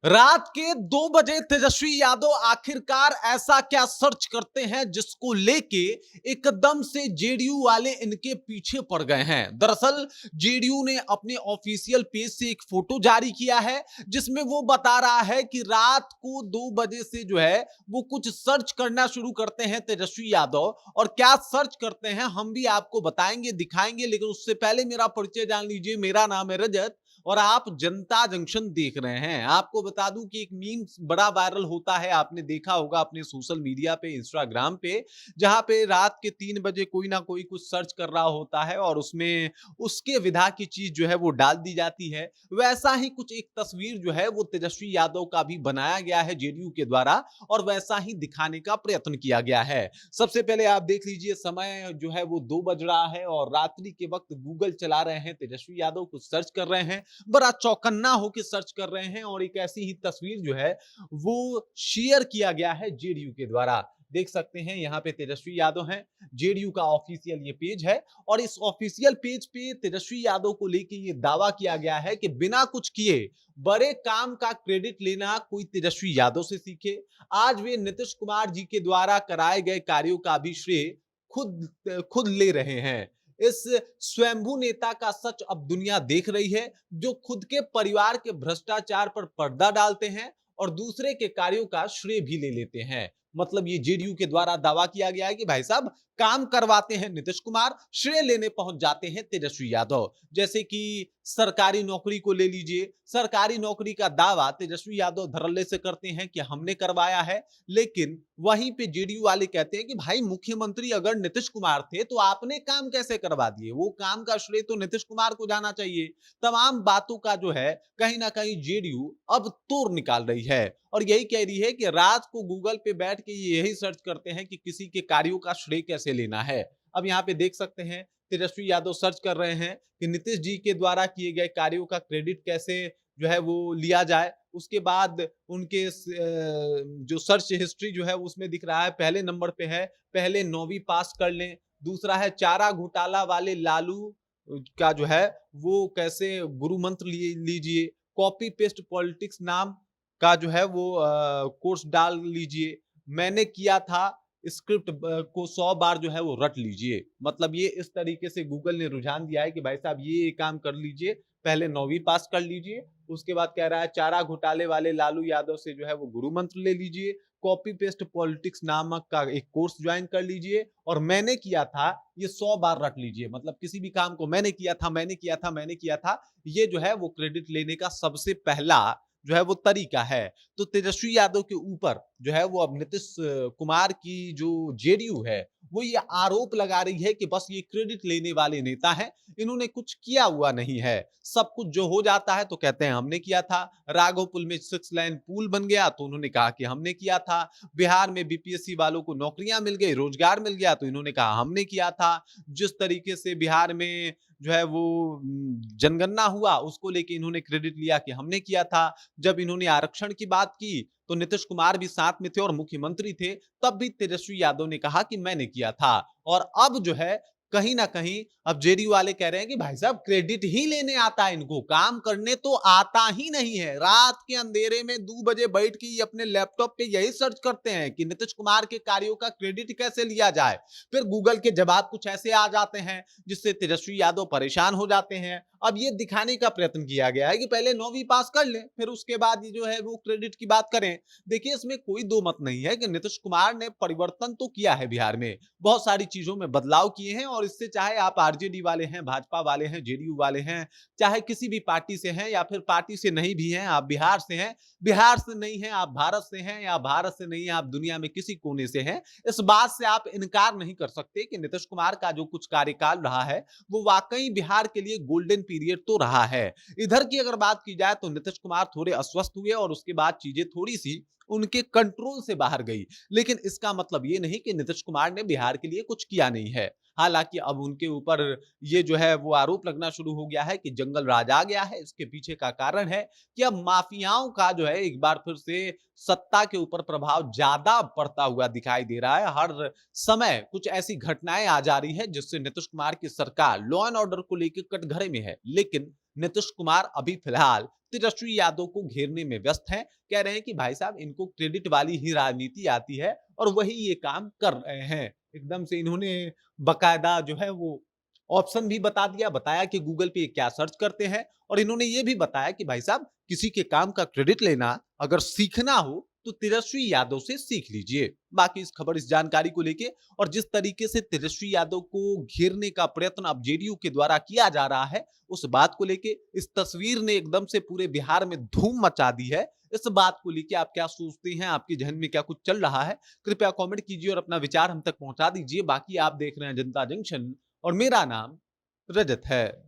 रात के 2 बजे तेजस्वी यादव आखिरकार ऐसा क्या सर्च करते हैं जिसको लेके एकदम से जेडीयू वाले इनके पीछे पड़ गए हैं। दरअसल जेडीयू ने अपने ऑफिशियल पेज से एक फोटो जारी किया है जिसमें वो बता रहा है कि रात को 2 बजे से जो है वो कुछ सर्च करना शुरू करते हैं तेजस्वी यादव। और क्या सर्च करते हैं हम भी आपको बताएंगे, दिखाएंगे, लेकिन उससे पहले मेरा परिचय जान लीजिए। मेरा नाम है रजत और आप जनता जंक्शन देख रहे हैं। आपको बता दूं कि एक मीम बड़ा वायरल होता है, आपने देखा होगा अपने सोशल मीडिया पे, इंस्टाग्राम पे, जहां पे रात के 3 बजे कोई ना कोई कुछ सर्च कर रहा होता है और उसमें उसके विधा की चीज जो है वो डाल दी जाती है। वैसा ही कुछ एक तस्वीर जो है वो तेजस्वी यादव का भी बनाया गया है जेडीयू के द्वारा और वैसा ही दिखाने का प्रयत्न किया गया है। सबसे पहले आप देख लीजिए, समय जो है वो 2 बज रहा है और रात्रि के वक्त गूगल चला रहे हैं तेजस्वी यादव, कुछ सर्च कर रहे हैं, बड़ा चौकन्ना होकर सर्च कर रहे हैं और एक ऐसी ही तस्वीर जो है वो शेयर किया गया है जेडीयू के द्वारा। देख सकते हैं यहाँ पे तेजस्वी यादव हैं, जेडीयू का ऑफिशियल ये पेज है और इस ऑफिशियल पेज पे तेजस्वी यादव को लेके ये दावा किया गया है कि बिना कुछ किए बड़े काम का क्रेडिट लेना कोई तेजस्वी यादव से सीखे। आज वे नीतीश कुमार जी के द्वारा कराए गए कार्यों का भी श्रेय खुद खुद ले रहे हैं। इस स्वयंभू नेता का सच अब दुनिया देख रही है, जो खुद के परिवार के भ्रष्टाचार पर पर्दा डालते हैं और दूसरे के कार्यों का श्रेय भी ले लेते हैं। मतलब ये जेडीयू के द्वारा दावा किया गया है कि भाई साहब काम करवाते हैं नीतीश कुमार, श्रेय लेने पहुंच जाते हैं तेजस्वी यादव। जैसे कि सरकारी नौकरी को ले लीजिए, सरकारी नौकरी का दावा तेजस्वी यादव धड़ल्ले से करते हैं कि हमने करवाया है, लेकिन वहीं पे जेडीयू वाले कहते हैं कि भाई मुख्यमंत्री अगर नीतीश कुमार थे तो आपने काम कैसे करवा दिए, वो काम का श्रेय तो नीतीश कुमार को जाना चाहिए। तमाम बातों का जो है कहीं ना कहीं जेडीयू अब तोड़ निकाल रही है और यही कह रही है कि रात को गूगल पे बैठ के यही सर्च करते हैं कि किसी के कार्यों का श्रेय कैसे लेना है। अब यहाँ पे देख सकते हैं तेजस्वी यादव सर्च कर रहे हैं कि नीतीश जी के द्वारा किए गए कार्यों का क्रेडिट कैसे जो है वो लिया जाए। उसके बाद उनके जो सर्च हिस्ट्री जो है उसमें दिख रहा है, पहले नंबर पे है पहले 9वीं पास कर लें, दूसरा है चारा घोटाला वाले लालू का जो है वो कैसे गुरु मंत्र लीजिए, कॉपी पेस्ट पॉलिटिक्स नाम का जो है वो कोर्स डाल लीजिए, मैंने किया था स्क्रिप्ट को 100 बार जो है वो रट लीजिए। मतलब ये इस तरीके से गूगल ने रुझान दिया है कि भाई साहब ये काम कर लीजिए, पहले 9वीं पास कर लीजिए, उसके बाद कह रहा है चारा घोटाले वाले लालू यादव से जो है वो गुरु मंत्र ले लीजिए, कॉपी पेस्ट पॉलिटिक्स नामक का एक कोर्स ज्वाइन कर लीजिए और मैंने किया था ये 100 बार रट लीजिए। मतलब किसी भी काम को मैंने किया था, मैंने किया था, मैंने किया था, ये जो है वो क्रेडिट लेने का सबसे पहला जो है वो तरीका है। तो तेजस्वी यादव के ऊपर जो है वो अब नीतीश कुमार की जो जेडीयू है वो ये आरोप लगा रही है कि बस ये क्रेडिट लेने वाले नेता हैं, इन्होंने कुछ किया हुआ नहीं है। सब कुछ जो हो जाता है तो कहते हैं हमने किया था। राघोपुर में 6 लाइन पुल बन गया तो उन्होंने कहा कि हमने किया था। बिहार में बीपीएससी वालों को नौकरियां मिल गई, रोजगार मिल गया तो इन्होंने कहा हमने किया था। जिस तरीके से बिहार में जो है वो जनगणना हुआ उसको लेके इन्होंने क्रेडिट लिया कि हमने किया था। जब इन्होंने आरक्षण की बात की तो नीतीश कुमार भी साथ में थे और मुख्यमंत्री थे, तब भी तेजस्वी यादव ने कहा कि मैंने किया था। और अब जो है कहीं ना कहीं अब जेडीयू वाले कह रहे हैं कि भाई साहब क्रेडिट ही लेने आता है, इनको काम करने तो आता ही नहीं है। रात के अंधेरे में 2 बजे बैठ के अपने लैपटॉप पे यही सर्च करते हैं कि नीतीश कुमार के कार्यों का क्रेडिट कैसे लिया जाए। फिर गूगल के जवाब कुछ ऐसे आ जाते हैं जिससे तेजस्वी यादव परेशान हो जाते हैं। अब ये दिखाने का प्रयत्न किया गया है कि पहले 9वीं पास कर लें, फिर उसके बाद ये जो है वो क्रेडिट की बात करें। देखिए इसमें कोई दो मत नहीं है कि नीतीश कुमार ने परिवर्तन तो किया है बिहार में, बहुत सारी चीजों में बदलाव किए हैं और इससे चाहे आप आरजेडी वाले हैं, भाजपा वाले हैं, जेडीयू वाले हैं, चाहे किसी भी पार्टी से हैं या फिर पार्टी से नहीं भी हैं, आप बिहार से हैं, बिहार से नहीं हैं आप भारत से हैं, या भारत से नहीं है आप दुनिया में किसी कोने से हैं, इस बात से आप इनकार नहीं कर सकते कि नीतीश कुमार का जो कुछ कार्यकाल रहा है वो वाकई बिहार के लिए गोल्डन पीरियड तो रहा है। इधर की अगर बात की जाए तो नीतीश कुमार थोड़े अस्वस्थ हुए और उसके बाद चीजें थोड़ी सी उनके कंट्रोल से बाहर गई, लेकिन इसका मतलब ये नहीं कि नीतीश कुमार ने बिहार के लिए कुछ किया नहीं है। हालांकि अब उनके ऊपर ये जो है वो आरोप लगना शुरू हो गया है कि जंगल राज आ गया है। इसके पीछे का कारण है कि अब माफियाओं का जो है एक बार फिर से सत्ता के ऊपर प्रभाव ज्यादा पड़ता हुआ दिखाई दे रहा है। हर समय कुछ ऐसी घटनाएं आ जा रही है जिससे नीतीश कुमार की सरकार लॉ एंड ऑर्डर को लेकर कटघरे में है, लेकिन नीतीश कुमार अभी फिलहाल तेजस्वी यादव को घेरने में व्यस्त हैं। कह रहे हैं कि भाई साहब इनको क्रेडिट वाली ही राजनीति आती है और वही ये काम कर रहे हैं। एकदम से इन्होंने बकायदा जो है वो ऑप्शन भी बता दिया, बताया कि गूगल पे क्या सर्च करते हैं और इन्होंने ये भी बताया कि भाई साहब किसी के काम का क्रेडिट लेना अगर सीखना हो तो तेजस्वी यादव से सीख लीजिए। बाकी इस खबर, इस जानकारी को लेके और जिस तरीके से तेजस्वी यादव को घेरने का प्रयत्न अब जेडीयू के द्वारा किया जा रहा है, उस बात को लेके इस तस्वीर ने एकदम से पूरे बिहार में धूम मचा दी है। इस बात को लेके आप क्या सोचते हैं? आपके जहन में क्या कुछ चल रहा है? कृपया कमेंट कीजिए और अपना विचार हम तक पहुंचा दीजिए। बाकी आप देख रहे हैं जनता जंक्शन और मेरा नाम रजत है।